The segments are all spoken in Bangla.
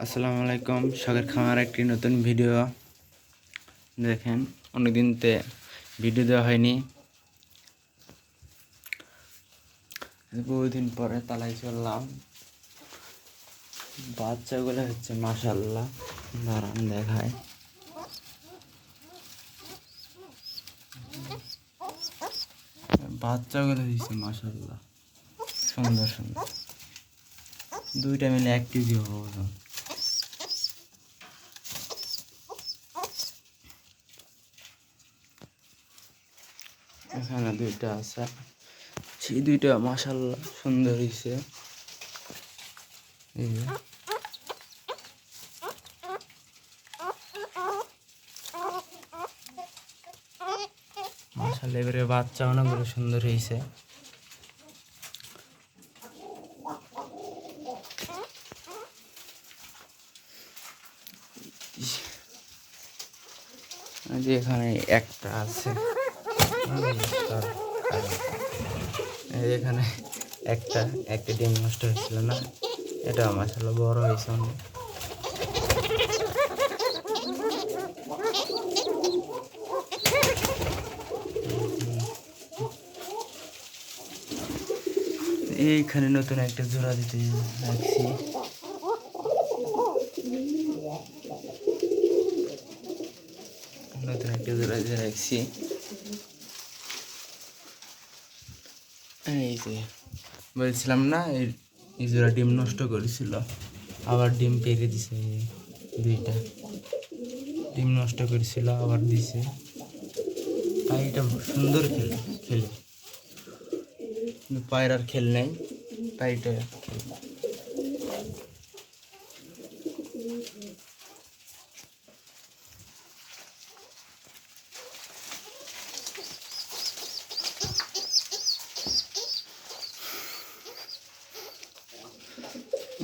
আসসালামু আলাইকুম। শখের খামার একটি নতুন ভিডিও দেখেন। অনেকদিনতে ভিডিও দেওয়া হয়নি, বহুদিন পরে তালাই চললাম। বাচ্চাগুলো হচ্ছে মাশাআল্লাহ, দাঁড়ান দেখায়। বাচ্চাগুলো দিচ্ছে মাশাআল্লাহ, সুন্দর সুন্দর। দুইটা মিলে 1 কেজি হবে ওজন। এখানে দুইটা আছে, সেই দুইটা মাশাআল্লাহ সুন্দর হয়েছে। এই যে মাশাআল্লাহ, এবারে বাচ্চা অনেকগুলো সুন্দর হয়েছে। যে এখানে একটা আছে, এখানে একটা ডিম নষ্ট হয়েছিল না, এটা মাশাআল্লাহ বড় হয়েছে অনেক। এইখানে নতুন একটা জোড়া দিতে রাখছি। নতুন একটা জোড়া দিয়ে রাখছি। এই যে বলছিলাম না, এই জোড়া ডিম নষ্ট করেছিল, আবার ডিম পেরে দিছে। দুইটা ডিম নষ্ট করেছিল, আবার দিছে। পায়রাটা সুন্দর খেলে কিন্তু পায়রার খেল নেই, পায়রাটা খেল।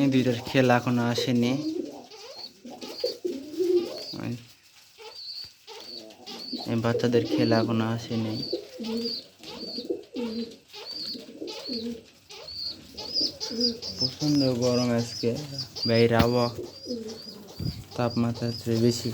এই দুইটার খেল এখনো আসেনি। এই বাচ্চাদের খেলা এখনো আসেনি। প্রচন্ড গরম আজকে, বাইরে আবহাওয়া তাপমাত্রা বেশি।